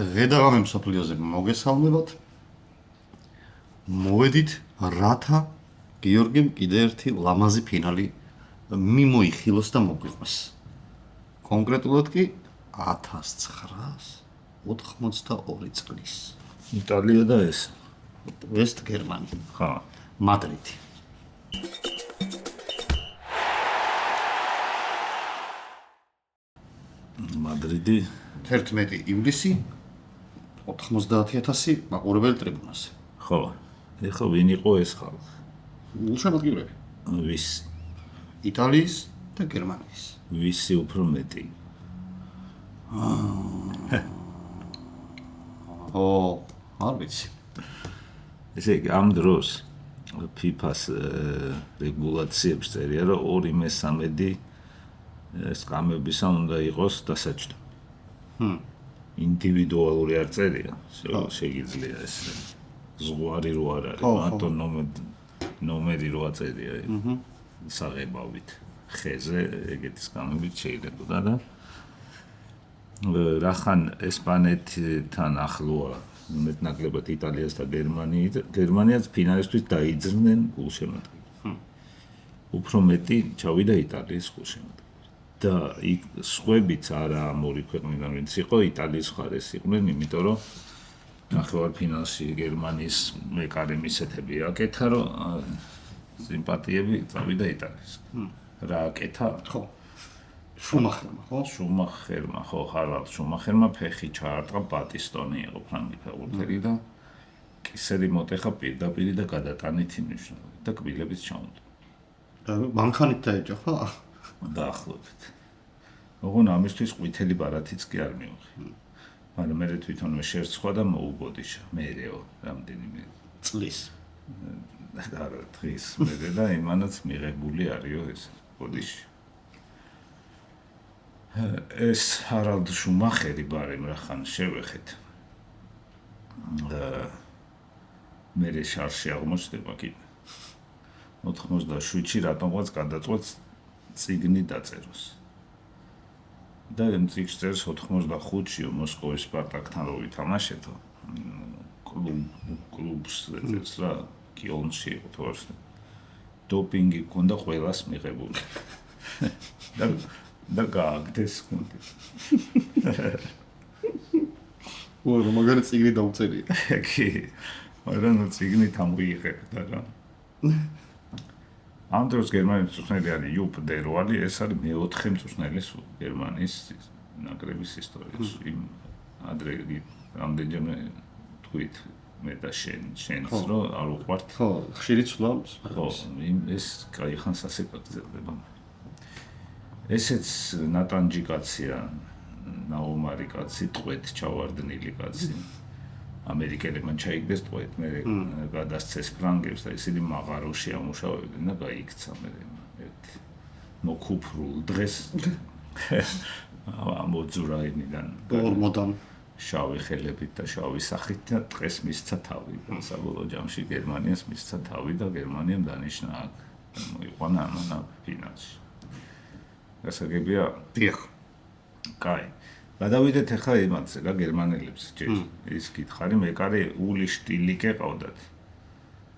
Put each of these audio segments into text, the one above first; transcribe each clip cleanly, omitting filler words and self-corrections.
დღე-დაღამე მსოფლიოზე მოგესალმებათ. მოვედით რათა გიორგიმ კიდე ერთი ლამაზი ფინალი მიმოიხილოს და მოგვიყვეს. კონკრეტულად კი 1982 წლის. იტალია და ეს ვესტ გერმანია. ხა, მადრიდი. მადრიდი 11 ივლისი 90,000 მაყურებელი ტრიბუნაზე. ხო, ეხლა ვინ იყო ეს ხალხი? გულშემატკივრები. ვისი? იტალიის და გერმანიის. ვისი უფრო მეტი? არ ვიცი. ესე იგი, ამ დროს FIFA-ს რეგულაციებს წერია, რომ 2/3 სკამებისა უნდა იყოს დასაჯდა. ინდივიდუალური არ წერია, შეიძლება ეს ზღვარი რო არ არის, მარტო ნომერი რო აწერია. საღებავით ხეზე ეგეთი სკამებით შეიძლებოდა და რახან ესპანეთთან ახლოა მეტნაკლებად იტალიას და გერმანიაც ფინალისთვის დაიძრნენ გულშემატკივრს. უფრო მეტი ჩავიდა იტალიის გულშემატკივრს. და იქ სხვებიც არა ამ ორი ქვეყნიდან ვინც იყო იტალიის მხარეს იყვნენ, იმიტომ რომ ნახევარფინალში გერმანიის მეკარე მისეთები აკეთა, რომ სიმპათიები წავიდა იტალიის. რა აკეთა? ხო. შუმახერმა, ხო? შუმახერმა, ხო, ჰარალდ შუმახერმა ფეხი ჩაარტყა ბატისტონი იყო ფრანგი ფეხბურთელი და კისერი მოტეხა პირდაპირ და გადატანით ინიშნა და კბილებიც ჩაუნდა. და მანქანით დაეჯახა? დაახლოებით. ოღონ ამისთვის ყვითელი ბარათიც კი არ მივიღე. მაგრამ მე თვითონვე შერცხვა და მოუბოდიშა. მეეო რამდენიმე წლის. არა, დღის მერე და იმანაც მიღებული არისო ეს ბოდიში. ეს ჰარალდ შუმახერი ბარემ რახან შევეხეთ. მერე შარში აღმოჩნდება კიდე. 97-ში რატომღაც გადაწყვეტს წიგნი დაწეროს. და იმ წიგნს წერს 95-ში მოსკოვის სპარტაკთან რო ვითამაშეთო. კლუბს წერს რა კიელნში იყო თორსა. დოპინგი ქონდა ყველას მიღებული. და გააგდეს კონტი. მაგარი წიგნი დაუწერია. კი. მაგრამ წიგნი თამღიიღებდა რა. ამ დროს გერმანიის მწვრთნელი არის იუპ დერვალი, ეს არის მეოთხე მწვრთნელი გერმანიის ნაკრების ისტორიაში. იმ ადრე რამდენჯერმე თქვით მე და შენს რომ არ უყვართ. ხო, ხშირი ცვლავს. ხო, ეს კაი ხანს ასე გაგრძელდება. ესეც ნატანჯი კაცია, ნაუმარი კაცი, ტყვეთ ჩავარდნილი კაცი. ამერიკელებმა ჩაიგდეს ტყვეთ, მე გადასცეს ფრანგებს და ისინი მაღაროში ამუშავებდნენ და გაიქცა მე ერთი მოკუფრულ დღეს ამოძურაინიდან ორმოდან შავი ხელებით და შავი სახით და დღეს მისცა თავი. საბოლოო ჯამში გერმანიას მისცა თავი და გერმანიამ დანიშნა აქ მოიყვანა ამანა ფინალში. გასაგებია? დიახ. კაი. გადავიდეთ ახლა იმათზე რა გერმანელებს ჯერ. ის გითხარი, მეკარე ული შტილიკე ყავდათ.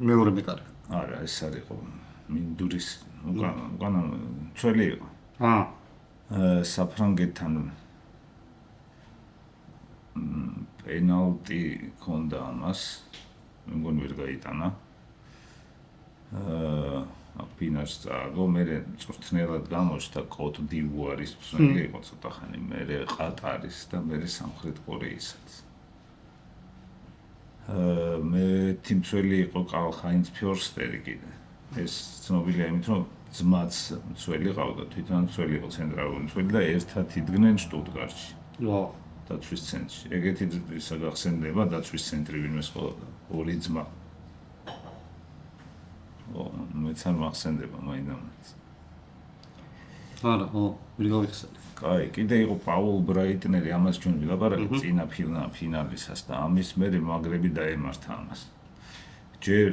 მეორე მეკარე. არა, ეს არისო მინდურის უკანა ძველი იყო. საფრანგეთთან პენალტი ქონდა ამას. მე მგონი ვერ გაიტანა. ფინალს წააგო, მე მწვრთნელად გამოჩნდა კოტ დივუარის მწვრთნელი იყო ცოტა ხანი, მე ყატარის და მე სამხრეთ კორეისაც. მე თიმცველი იყო კარლ ჰაინც ფიორსტერი კიდე. ეს ცნობილია იმით, რომ ძმაც მცველი ყავდა, თვითონ მცველი იყო ცენტრალური მცველი და ერთად იდგნენ შტუტგარტში. დაცვის ცენტრში. ეგეთი საგახსენდება დაცვის ცენტრი ვინმეს ყოლოდა, ორი ძმა. მეც არ მახსენდება მაინც. არა, ვერ გავიხსენე. კაი, კიდე იყო პაულ ბრაიტნერი, ამას ჩვენ ვილაპარაკეთ წინა ფინალისას და ამის მერე მაგრები დაემართა ამას. ჯერ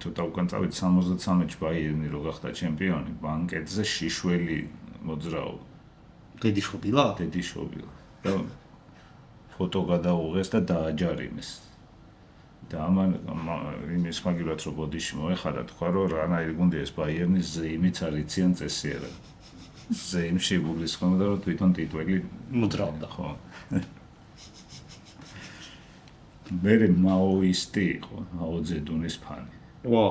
ცოტა უკან წავით 73-ში ბაიერნი რო გახდა ჩემპიონი, ბანკეტზე შიშველი მოძრაობა. დედიშობილა? დედიშობილა. და ფოტო გადაუღეს და დააჯარიმეს. და ამან იმის მაგილად რომ ბოდიში მოეხარა თქვა რომ რანაირი გუნდი ეს ბაიერნის ზეიმიც არიციან წესიერად. ზეიმში გულისხმობდა რომ თვითონ ტიტველი მოძრაობდა. ხო. მერე მაოისტი იყო, მაო ძედუნის ფანი. ვა,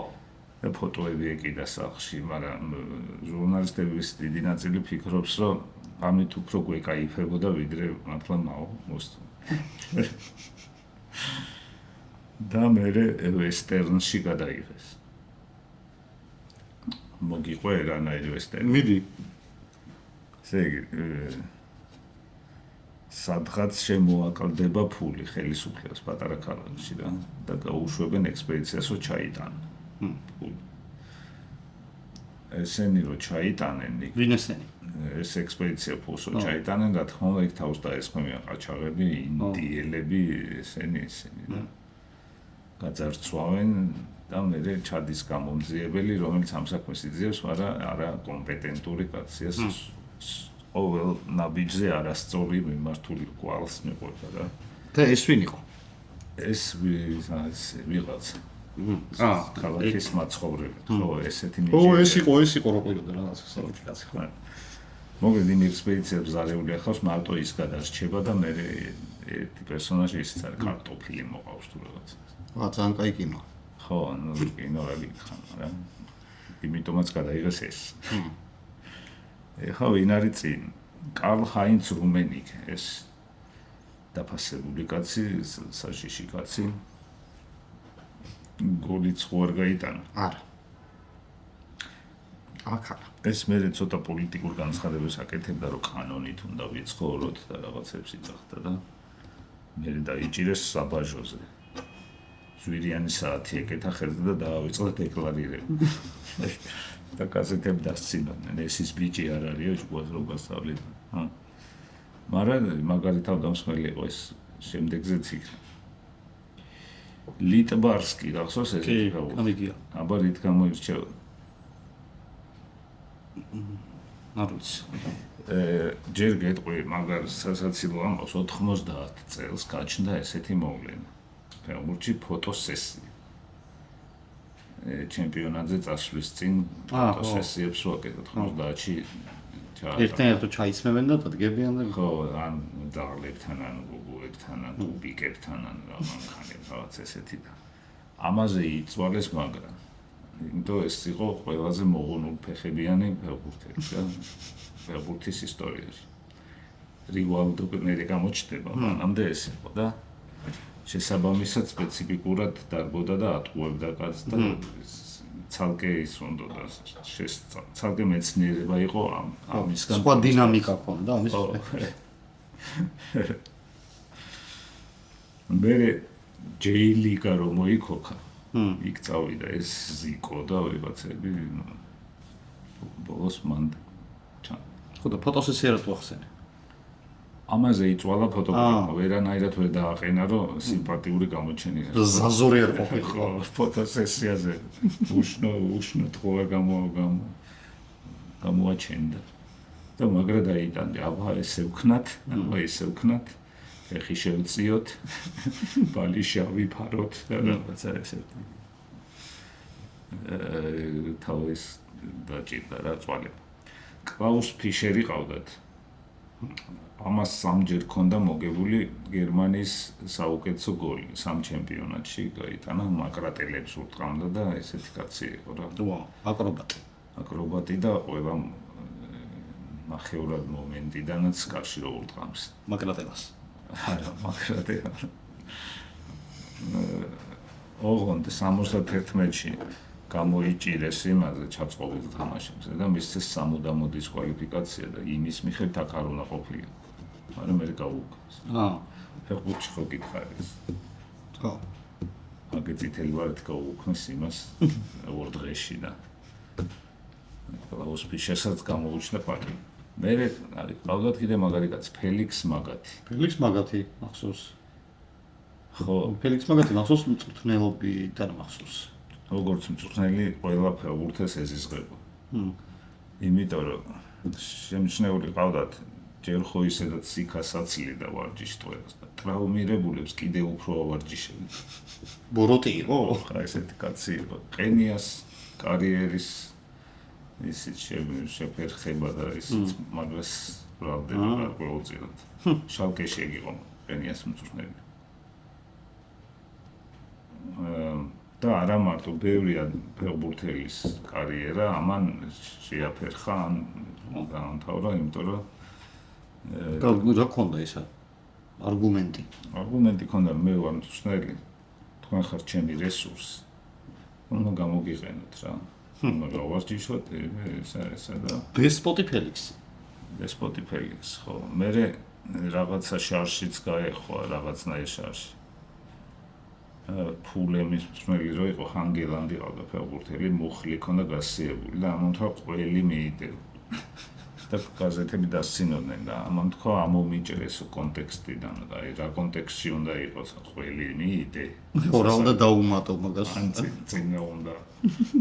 და ფოტოები ეკიდა სახლში, მაგრამ ჟურნალისტების დიდი ნაწილი ფიქრობს, რომ ამით უფრო გვეკაიფებოდა ვიდრე მართლა მაო მოსწონდა. და მერე ვესტერნში გადაიღეს. მოგიყვე რანაირი ვესტერნი? მიდი. ესე იგი, სადღაც შემოაკლდება ფული ხელისუფლებას პატარა ქალაქში და გაუშვებენ ექსპედიციას რომ ჩაიტანონ. ესენი რომ ჩაიტანენ, ვინ ესენი? ეს ექსპედიცია ფულს რომ ჩაიტანენ, რა თქმა უნდა, იქ თავს დაესხმიან ყაჩაღები, ინდიელები, ესენი და გაძარცვავენ და მერე ჩადის გამომძიებელი, რომელიც ამ საქმეს იძიებს, მაგრამ არა კომპეტენტური კაცია. ყოველ ნაბიჯზე არასწორი მიმართული კვალს მიყვება და ეს ვინ იყო? ეს ვიღაცა. ქალაქის მაცხოვრებელი. ხო, ესეთი ნიჭიერი. ეს იყო რო ყიდოდა რაღაცა საკითხი. ხო. მოგვიდი იმ ექსპედიციებს ზარეული ახავს მარტო ის გადარჩება და მე ერთი პერსონაჟი ისიც არის კარტოფილი მოყავს თუ რაღაცა. ძალიან კაი კინო. ხო, ანუ კინო რა გიქხან, რა. იმიტომაც გადაიღეს ეს. ეხლა ვინ არის წინ? კარლ ჰაინც რუმენიკ ეს დაფასებული კაცი, საშიში კაცი. გოლიც ხო არ გაიტანა? არა. აკარა. ეს მერე ცოტა პოლიტიკურ განცხადებას აკეთებდა, რომ კანონით უნდა ვიცხოვროთ და რაღაცებს იწახდა და მერე დაიჭირეს საბაჟოზე. ზვირიანი საათი ეკეთა ხელზე და დაავიწყდა დეკლარირება. და გაზეთები დასცინოდნენ, ეს ის ბიჭი არ არისო, ჯგუას რო გასწავლეთ. მაგრამ მაგარი თავდამსხმელი იყო ეს შემდეგზეც იქ. ლიტბარსკი გახსოვს ეს კი, ამიგია. აბა რით გამოირჩევა? არ ვიცი. ჯერ გეტყვი, მაგარ სასაცილო ამბავს 90 წელს გაჩნდა ესეთი მოვლენა. ფეხბურთში ფოტოსესია. ჩემპიონატზე წასვლის წინ ფოტოსესიებს ვაკეთებთ 90-ში. ერთნაირად ჩაიცმევენ და დადგებიან და ხო, ან ძაღლებთან, ან გუგუებთან, ან კუბიკებთან, ან რამანქანებს რაღაც ესეთი და ამაზე იწვალეს მაგრამ იმიტომ ეს იყო ყველაზე მოღუნული ფეხებიანი ფეხბურთელი და ფეხბურთის ისტორიაში. რივალდო მერე გამოჩნდება, მანამდე ეს იყო და შესაბამისად სპეციფიკურად დარბოდა და ატყუებდა კაცს და ცალკე ის უნდოდა ცალკე მეცნიერება იყო ამისგან სხვა დინამიკა ქონდა ამის. მერე ჯეილიგა რომ მოიქოქა იქ წავიდა ეს ზიკო და ვიღაცები ბოლოს მან ხო და ფოტოსესია რა თუ ახსენე? ამაზე იწვალა ფოტოგრაფია, ვერანაირად ვერ დააყენა, რომ სიმპათიური გამოჩენია. ზაზური არ ყოფილიყო ფოტოსესიაზე. უშნო თხოვა გამოაჩენდა. და მაგრა დაიტანდა, აბა ესე ვქნათ, ფეხი შევწიოთ, ბალი შევიფაროთ და რაღაცა ესეთი. თავის დაჭირდა რა წვალება. კლაუს ფიშერი ყავდათ. ამას სამჯერ ქონდა მოგებული გერმანიის საუკეთესო გოლი სამ ჩემპიონატში გაიტანა მაკრატელებს ურტყამდა და ესეთი კაცი იყო რა. ვა, აკრობატი და ყველა ნახევრად მომენტიდანაც კარში რო ურტყამს. მაკრატელას. არა, მაკრატელა. ოღონდ 71-ში გამოიჭირეს იმაზე ჩაწყობით თამაშებზე და მისცეს სამუდამო დისკვალიფიკაცია და იმის მიხედვით აქ არ უნდა ყოფილიყო. მაგრამ მე გავუკეთეს. ფეხბურთში ხო გითხარი ეს. ხო. აგე წითელი ვარდ გავუკნეს იმას ორ დღეში და კლაუს ფიშერსაც გამოუჩნდა პარტი. მე ყავდათ კიდე მაგარი კაცი ფელიქს მაგათი. ფელიქს მაგათი მახსოვს. ხო, ფელიქს მაგათი მახსოვს მწვრთნელობიდან მახსოვს. როგორც მწვრთნელი ყველა ფეხბურთელს ეზიზღება. იმიტომ რომ შემჩნეული ყავდათ ჯერ ხო ისედაც სიქას აცლიდა ვარჯიშს ტყვეას და ტრავმირებულებს კიდე უფრო ავარჯიშებდა. ბოროტი იყო? ხა ესეთი კაცი იყო. ყენიას კარიერის ისიც შეფერხება და ისიც მაგას ბრალდება გარკვეულწილად. შალკეში იყო ყენიას მწვრთნელი. და არა მარტო ბევრია ფეხბურთელის კარიერა ამან შეაფერხა ან დაამთავრა, იმიტომ რომ რა ქონდა ისა? არგუმენტი ქონდა მე ვარ მწვრთნელი, თქვენ ხართ ჩემი რესურსი. უნდა გამოგიყენოთ რა. უნდა გავარჯიშოთ ესა და დესპოტი ფელიქსი. ხო. მე რაღაცა შარშიც გაეხვა, რაღაცნაირ შარში. ფულემის მწვრთნელი რო იყო, ჰანგელანდი ყავდა ფეხბურთელი, მუხლი ქონდა გასიებული და ამან თქვა ყველი მიიდეო. და გაზეთები დასცინოდნენ და ამან თქვა ამომიჭრესო კონტექსტიდან და აი რა კონტექსტში უნდა იყოს ყველი მიიდე. რა უნდა დაუმატო მაგას? წინა უნდა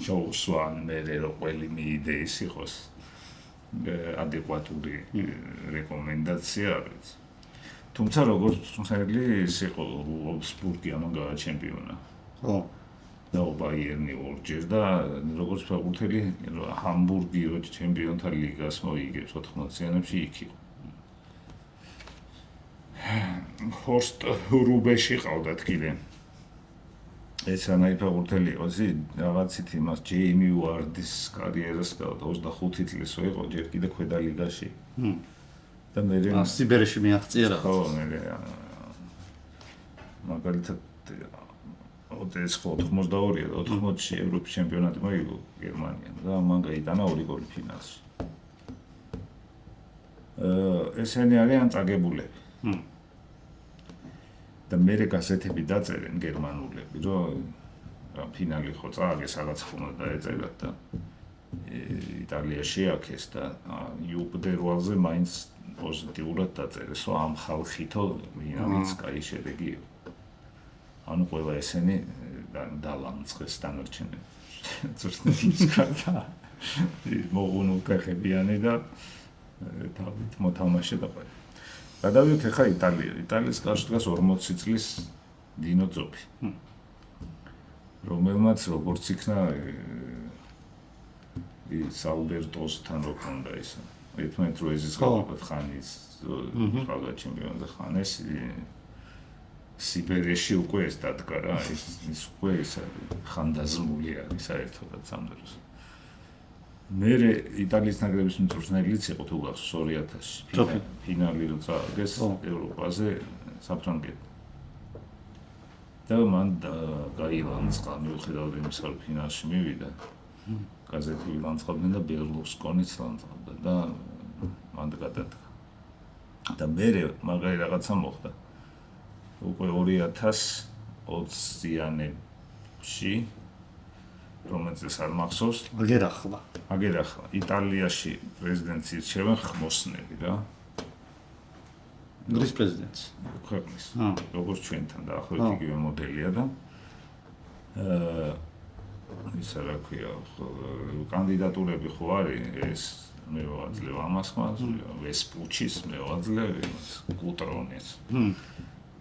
ჩაუსვან მე რო ყველი მიიდე ის იყოს ადეკვატური რეკომენდაცია არის. თუმცა როგორც მწვრთნელი ის იყო ვოლფსბურგი ამან გააჩემპიონა. ხო. და ბაიერნი ორჯერ და როგორც ფეხბურთელი ჰამბურგი რო ჩემპიონთა ლიგას მოიგებს 80-იანებში იქ იყო. ჰორსტ რუბეში ყავდათ კიდე. ეს ანაი ფეხბურთელი იყო, რაღაცით იმას ჯეიმი ვარდის კარიერას გავდა 25 წლის იყო, ჯერ კიდე ქვედა ლიგაში. და მე სიბერეში მიაღწია რა. ხო, მე მაგალითად ეს ხო 82-ია, 80-ში ევროპის ჩემპიონატი მოიგო გერმანიამ და მან გაიტანა 2 გოლი ფინალში. ესენი არიან წაგებულები. და მე გაზეთები დაწერენ გერმანულები, რომ ფინალი ხო წააგეს, რაღაც ხომ დაეწერათ და იტალიაში აქეს და იუპდერვალზე მაინც პოზიტიურად დაწერეს, რომ ამ ხალხითო მინამიც კაი შედეგი იყო. ანუ ყველა ესენი დალამწყეს დანარჩენები. ზუსტად კარდა. მოგუნულ ფეხებიანი და თავით მოთამაშე და ყველა. გადავიდეთ ახლა იტალია. იტალიის კარში დგას 40 წლის დინო ძოფი. რომელმაც როგორც იქნა ის ალბერტოსთან რო ქონდა ისა. ერთმანეთ რო ეზის გავაკეთე ხანის ხალხა ჩემპიონზე ხანეს სიბერეში უკვე ეს დადგა რა, ის უკვე ეს ხანდაზმული არის საერთოდაც ამ დროს. მე იტალიის ნაკრების მწვრთნელიც იყო თუ გახსოვს 2000-ში ფინალი რო წააგეს ევროპაზე საფრანგეთთან. და მან გაილანწყა, მიუხედავად იმისა, რომ ფინალში მივიდა. გაზეთი ილანწყებდნენ და ბერლუსკონიც ლანწყობდა და მან გადადგა. და მე მაგარი რაღაცა მოხდა. უკვე 2020-იანებში რომელზეც არ მახსოვს აგერ ახლა იტალიაში პრეზიდენტს ირჩევენ ხმოსნები რა გრის პრეზიდენტს ქვეყნის როგორც ჩვენთან დაახლოებით იგივე მოდელია და ისა რა ქვია კანდიდატურები ხო არის ეს მე ვაძლევ ამას ხმას ვესპუჩის მე ვაძლევ კუტრონის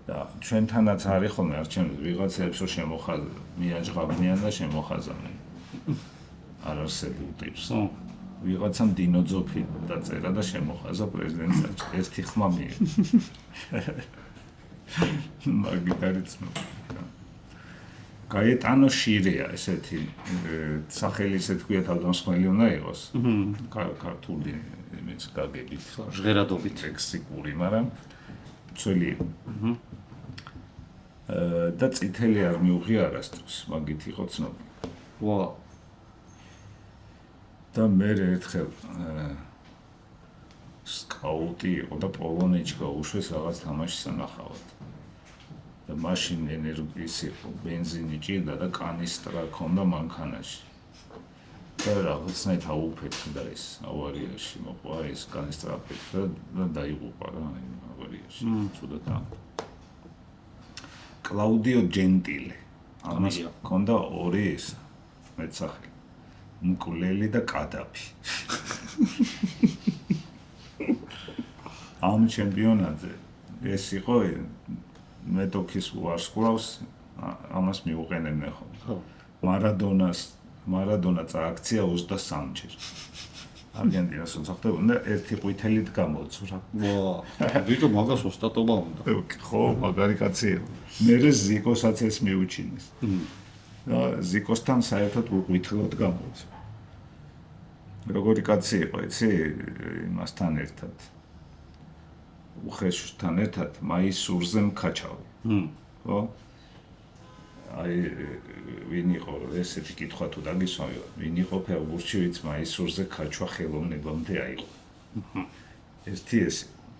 და ჩვენთანაც არის ხოლმე არჩევნები ვიღაცებს რო შემოხაზა მიაჯღაბნიან და შემოხაზავენ არ არსებულ ტიპს ვიღაცამ დინო ძოფი დაწერა და შემოხაზა პრეზიდენტს ერთი ხმა მაგიტარიც გაეტანო შირეა ესეთი სახელი ისეთ ქვია თავდამსხმელი უნდა იყოს ქართული იმის გაგებით ჟღერადობით ლექსიკური მაგრამ ძველი და წითელი არ მიუღია არასდროს მაგით იყო ცნობილი ვა და მე ერთხელ სკაუტი იყო და პოლონეთში უშვეს რაღაც თამაშს ანახავად და მაშინ ენერგიის იყო ბენზინი ჭირდა და კანისტრა ქონდა მანქანაში და რაღაცნაირად აუფეთქდა ეს ავარიაში მოყვა ეს კანისტრა აფეთქდა და დაიღუპა რა ავარიაში ცუდად კლაუდიო ჯენტილე ამას ქონდა ორი ეს მეცახელი ნიკოლელი და კადაფი ამ ჩემპიონატზე ეს იყო მეტოქის ვარსკვლავს ამას მიუყენებდნენ ხოლმე. ხო. მარადონა წააქცია 23-ჯერ. არგენტინას როცა ხდებოდა ერთი ყვითელით გამოცვრა. ვა, ვიტო მაგას ოსტატობა უნდა. ხო, მაგარი კაცია. მერე ზიკოსაც ეს მიუჩინეს. და ზიკოსთან საერთოდ ყვითელად გამოცვრა. როგორი კაცი იყო, იცი, იმასთან ერთად. უხეშთან ერთად მაისურზე მქაჩავი. ხო? აი ვინ იყო ესეთი კითხვა თუ დაგისვამი, ვინ იყო ფეხბურთში, ვინც მაისურზე ქაჩვა ხელოვნებამდე აიღო. ერთი ეს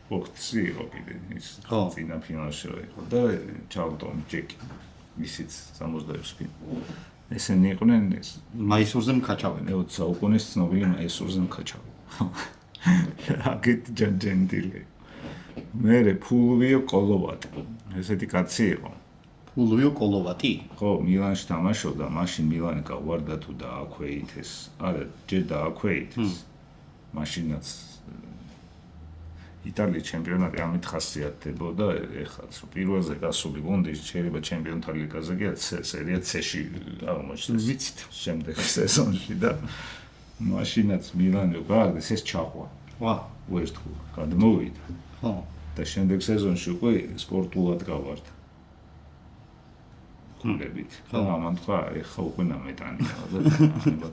ბოქსი იყო კიდე ის წინა ფინალში იყო და ჩალტონ ჯეკი ისიც 66 ფინ. ესენი იყვნენ ეს მაისურზე მქაჩავენ. 20 საუკუნის ცნობილი მაისურზე მქაჩავი. აგეთ ჯანჯენტილი. მერე ფულვიო კოლოვატი. ესეთი კაცი იყო. ფულვიო კოლოვატი? ხო, მილანში თამაშობდა, მაშინ მილანი გავარდა თუ დააქვეითეს. არა, ჯერ დააქვეითეს. მაშინაც იტალიის ჩემპიონატი ამით ხასიათდებოდა, ეხლაც პირველზე გასული გუნდი შეიძლება ჩემპიონთა ლიგაზე კი სერია C-ში აღმოჩნდეს. ვიცით. შემდეგ სეზონში და მაშინაც მილანი გააგდეს ეს ჩახვა. ვა, უერთგულ გადმოვიდა. ხო. და შემდეგ სეზონში უკვე სპორტულად გავარდა. გუნდებით. და ამან თქვა, ეხა უკვე ნამეტანია და ანება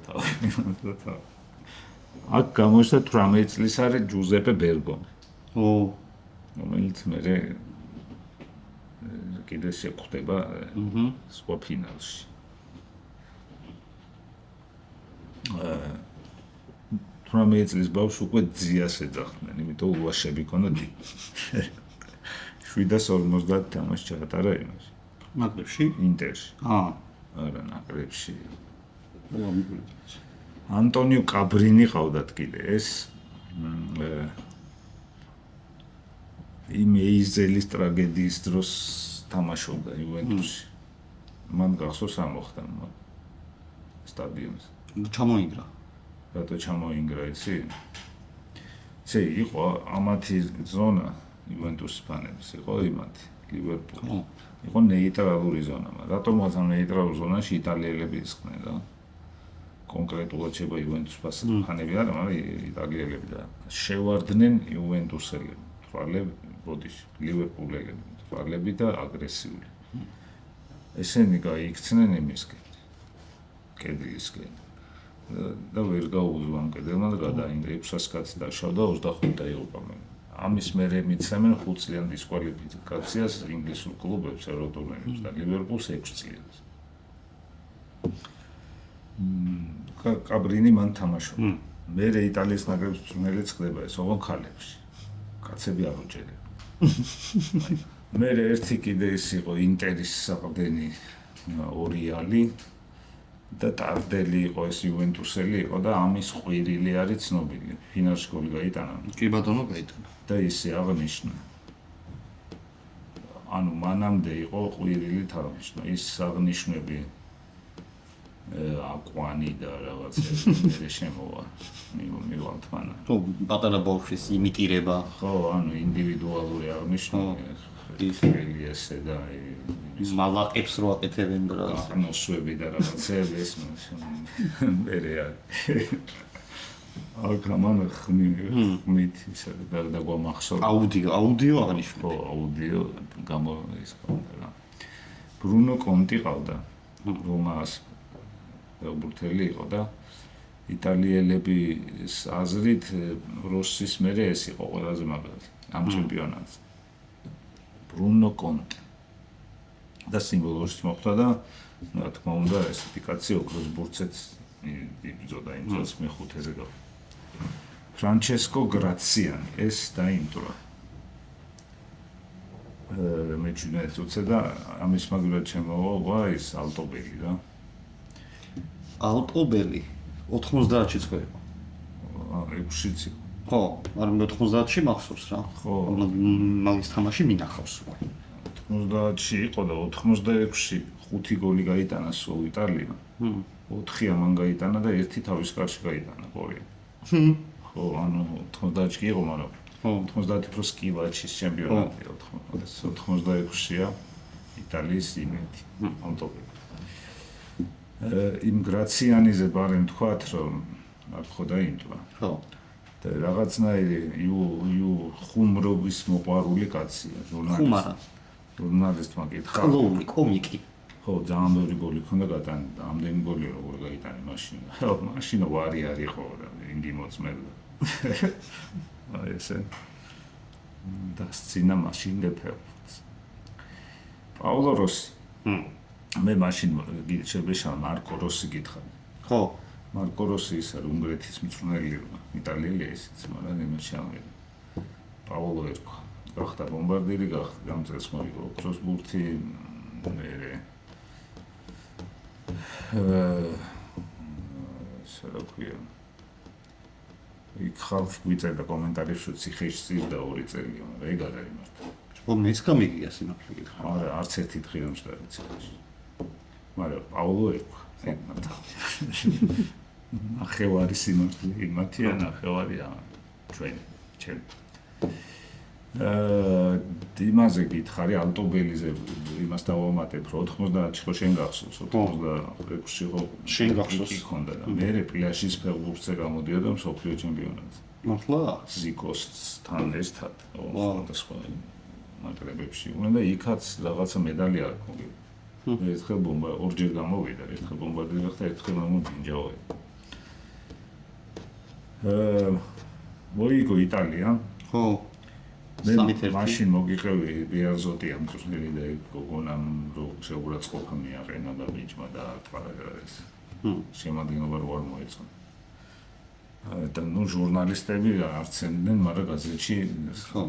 აქ გამოჩნდა 18 წლის არის ჯუზეპე ბერგონი. ო, რომელიც მერე კიდე შეხვდება სხვა ფინალში. 18 წლის ბავშვს უკვე ძიას ეძახდნენ, იმიტომ ულვაშები ქონდა დიდი. 750 თამაში ჩაატარა იმაში. ნაკრებში? ინტერში. არა, ნაკრებში. ო, ანტონიო კაბრინი ყავდათ კიდე ეს იმ ეიზელის ტრაგედიის დროს თამაშობდა იუვენტუსში. მან გახსოვს რა მოხდა სტადიონზე. ჩამოინგრა. რატო ჩამოინგრა იცი? ესე იყო ამათი ზონა იუვენტუსის ფანების, იყო იმათი ლივერპული. იყო ნეიტრალური ზონა, მაგრამ რატომ მოხდა ნეიტრალურ ზონაში იტალიელები ისხდნენ რა? კონკრეტულად შეიძლება იუვენტუსის ფანები არა, მაგრამ იტალიელები და შევარდნენ იუვენტუსელები. თვალები, ბოდიში, ლივერპულელები, თვალები და აგრესიული. ესენი გაიქცნენ იმისკენ. კედლისკენ. და ვერ გაუძლო ამ კედელმა და გადაინგრა 600 კაცი დაშავდა 25 დაიღუპა. ამის მერე მიცემენ 5 წლიან დისკვალიფიკაციას ინგლისურ კლუბებს, ევროპულებს და ლივერპულს 6 წლიანს. კაბრინი მან თამაშობდა. მერე იტალიის ნაკრების მწვრთნელიც ხდება ეს ოღონ ქალებში. კაცები არ უჭერენ. მერე ერთი კიდე ის იყო ინტერის საყრდენი ორიალი და ტარდელი იყო ეს იუვენტუსელი იყო და ამის ყვირილი არის ცნობილი. ფინალში გოლი გაიტანა. კი ბატონო, გაიტანა. და ისე აღნიშნა. ანუ მანამდე იყო ყვირილი თამაშნა. ის აღნიშნები აკვანი და რაღაცები შემოვა. მივალთ მანა. თუ პატარა ბავშვის იმიტირება. ხო, ანუ ინდივიდუალური აღნიშნები. ის ესე და მალაყებს რო აკეთებენ და რაღაც. ნოსვები და რაღაცები ეს მერე არის. აქ ამან ხმით ისე და დაგვამახსოვრა. აუდიო აღნიშნული. ხო, აუდიო გამო ის კონდა. ბრუნო კონტი ყავდა. რომას ფეხბურთელი იყო და იტალიელების აზრით როსის მერე ეს იყო ყველაზე მაგარი ამ ჩემპიონატზე. ბრუნო კონტი. და სიმბოლურიც მოხდა და რა თქმა უნდა ესეთი კაცი ოქროს ბურთსაც იბრძოდა იმ წელს მეხუთეზე გავა. ფრანჩესკო გრაციანი ეს დაიმტვრა. მე წუცე და ამის მაგალითად შემოვა ის ალტობელი რა. ალტობელი 90-ში წყვეტა. 6-იც იყო. ხო, მაგრამ 90-ში მახსოვს რა. ხო. მაგის თამაში მინახავს. 90-ში იყო და 86-ში 5 გოლი გაიტანა სულ იტალიამ. 4 ამან გაიტანა და 1 თავის კარში გაიტანა ყორია. ხო, ანუ 90-ში იყო, მაგრამ ხო. 90 პრო სკივაჩის ჩემპიონატია 86-ია იტალიის იმედი ამტოვი. იმ გრაციანიზე ბარემ თქვათ რომ არ ხო დაინტვა. ხო. და რაღაცნაირი ხუმრობის მოყვარული კაცია, ჟურნალისტმა კითხა. კლოუნი, კომიკი. ხო, ძალიან ბევრი გოლი ქონდა გატანილი, ამდენი გოლი როგორ გაიტანე მაშინ. ხო, მაშინ ვარი არისო რა, ინდი მოწმედა. აი ესე. დასცინა მაშინ დეფერფს. პაულო როსი. მე მაშინ შეբეშა მარკო როსი გითხარი. ხო. მარკო როსი ის არის უნგრეთის მწვრთნელი, იტალიელი ისიც, მაგრამ იმას შეამერა. პაულო ერქვა. გახდა ბომბარდირი, გახდა გამწეს მოიგო ოქროს ბურთი, მერე სეროქია. იქ ხალხი გვიწერდა კომენტარებში, ციხეში წირდა 2 წელი, მაგრამ ეგ არ არის მართლა. ხო, მეც გამიგია სინაფლე გითხა. არა, არც ერთი დღე არ მშდარი ციხეში. მაგრამ პაულო ერქვა. ეგ მართლა. ნახევარი სიმართლე იმათია, ნახევარია ჩვენ. იმაზე გითხარი ალტობელიზე იმას დავამატებ რომ 90-ში ხო შენ გახსოვს 86-ში ხო შენ გახსოვს იქონდა და მე პლაჟის ფეხბურთზე გამოდიოდა მსოფლიო ჩემპიონატზე მართლა ზიკოსთან ერთად სხვა ნაკრებებში უნდა იქაც რაღაცა მედალი არ მოგივიდა ერთხელ ორჯერ გამოვიდა ერთხელ ბომბარდირი გახდა ერთხელ მომდინჯაოე მოიგო იტალია ხო მე მაშინ მოგიყევი ბიაზოტი ამ წვრთნელი და გოგონამ რო შეურაცხყოფა მიაყენა და ბიჭმა და თვალადარეს. შემადგენლობა რო არ მოეწონა. და ნუ ჟურნალისტები არცენდნენ, მაგრამ გაზეთში ხო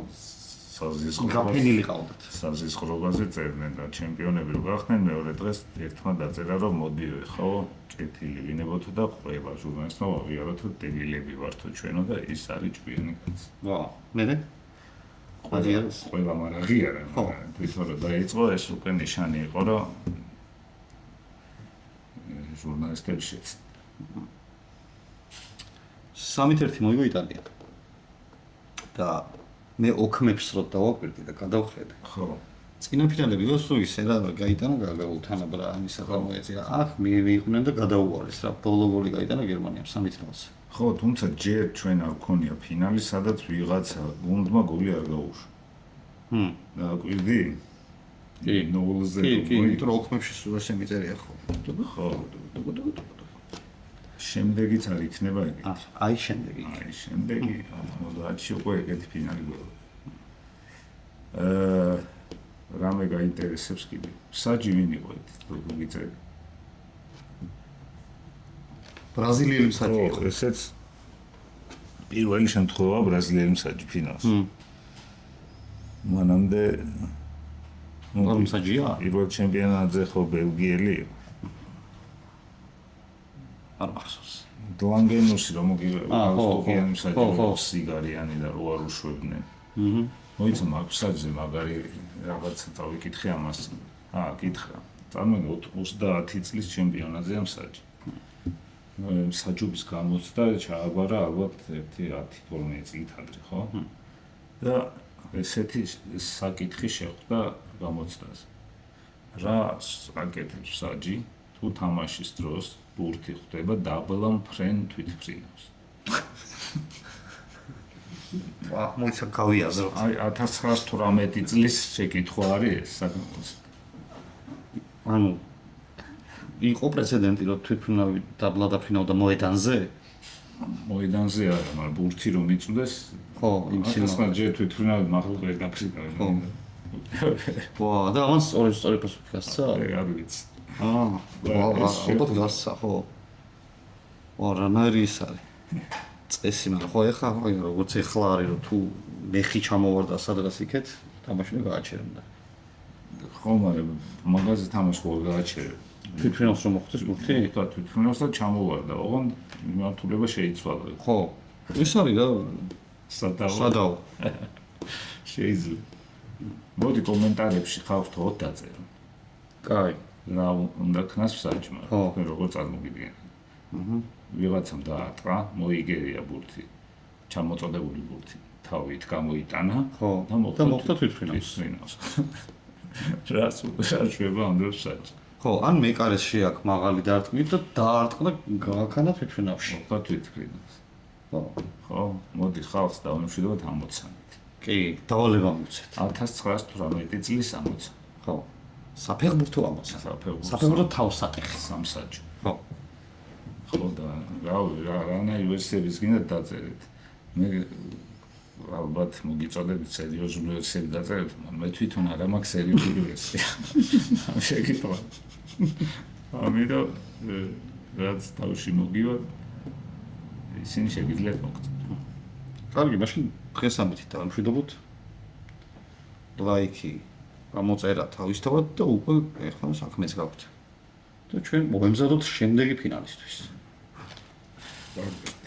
საზიზღრობაზე გაფენილი ყავდათ. საზიზღრობაზე წერდნენ და ჩემპიონები რო გახდნენ მეორე დღეს ერთმა დაწერა რომ მოდიო ხო კეთილი ვინებოთო და ყვება ჟურნალისტმა ვაღიაროთ დებილები ვართო ჩვენო და ის არის ჭკვიანი კაცი. ვა მე ყველა მარა ღიარა თვითონ რომ დაიწყო ეს უკვე ნიშანი იყო რომ ჟურნალისტები შეცდ 3-1 მოიგო იტალია და მე ოქმებს რო დავაკვირდი და გადავხედე ხო წინა ფინალები ვასუ ისე რა გაიტანა გაგაულთან აბრა ამის ახლა მოეწია აქ მივიყვნენ და გადაუარეს რა ბოლო გოლი გაიტანა გერმანიამ 3-0-ზე ხო თუმცა ჯერ ჩვენ არ გქონია ფინალი სადაც ვიღაცა გუნდმა გოლი არ გაუშვა დააკვირდი? კი, ნოულზე. კი, იმიტომ რომ ოქმებში სულ ესე მიწერია ხო. ხო. შემდეგიც არ იქნება ეგ. აი შემდეგი. აი შემდეგი 90-ში უკვე ეგეთი ფინალი გვეყო. რამე გაინტერესებს კიდე. საჯი ვინ იყო ეგ გიწევი? ბრაზილიელი მსაჯი იყო. ესეც პირველი შემთხვევა ბრაზილიელი მსაჯი ფინალში. მანამდე მსაჯია? პირველ ჩემპიონატზე ხო ბელგიელი იყო. არ მახსოვს. დლანგენუსი რომ მოგიგებია მსაჯი სიგარიანი და რო არ უშვებდნენ. მოიცა მაგსაჯზე მაგარი რაღაცა წავიკითხე ამას. კითხრა. წარმოგიდგენთ 30 წლის ჩემპიონატზე ამ მსაჯი. საჯობის გამოცდა ჩააბარა ალბათ 10-12 წლით ადრე, ხო? და ესეთი საკითხი შეხვდა გამოცდაზე. რა აკეთებს საჯი თუ თამაშის დროს ბურთი ხვდება დაბლა მფრენ თვითმფრინავს. მოიცა გავიაზრო. აი 1918 წლის შეკითხვა არის ეს საკითხი. ანუ იყო პრეცედენტი რომ თვითმფრინავი დაბლა დაფრინავდა მოედანზე? მოედანზე არა, მაგრამ ბურთი რომ იწვდეს ხო, იმცინო ჯერ თვითმფრინავი მაღლა დაფრინავდა. ვა, და ამას სწორი პასუხი გასცა? არ ვიცი. ალბათ გასცა, ხო. ვა, რანაირი ის არის. წესი, მაგრამ ხო ეხლა როგორც ეხლა არის რომ თუ მეხი ჩამოვარდა სადღაც იქეთ, თამაში გააჩერებდა. ხო, მაგრამ მაგაზე თამაში ხო გააჩერებდა. თვითმფრინავს რომ მოხდეს ბურთი? და თვითმფრინავს და ჩამოვარდა, ოღონდ მიმართულება შეიცვალა. ხო. ეს არის რა სადაო. შეიძლება. მოდი კომენტარებში ხალხს თოთ დაწერო. კაი. რა უნდა ქნას საჯმა, როგორ წარმოგიდგენ. ვიღაცამ დაატყა, მოიგერია ბურთი. ჩამოწოდებული ბურთი. თავით გამოიტანა ხო, და მოხდა თვითმფრინავს. რაც შეება ამ დროს საჭ. ხო, ან მეკარეს შეაქ მაღალი დარტყმით და დაარტყდა გააქანა თვითმფრინავში. მოხდა თვითმფრინავს. ხო. ხო, მოდი ხალხს დავიმშვიდობოთ 60-ით. კი, დავალება მიცეთ. 1918 წლის 60. ხო. საფეხბურთო ამოცა. საფეხბურთო თავსატეხი. სამსაჯო. ხო. ხო და რანაირ ვერსიების გინდა დაწერეთ. მე ალბათ მოგიწოდებით სერიოზული ვერსიები დაწერეთ, მაგრამ მე თვითონ არ მაქვს სერიოზული ვერსია. ამ შეკითხვა. ამიტომ რაც თავში მოგივა ისინი შეგიძლიათ მოგწოდოთ. კარგი, მაშინ დღეს ამით დავამშვიდობოთ. ლაიქი გამოწერა თავისთავად და უკვე ეხლა საქმეც გაქვთ. და ჩვენ მომემზადოთ შემდეგი ფინალისთვის. კარგი.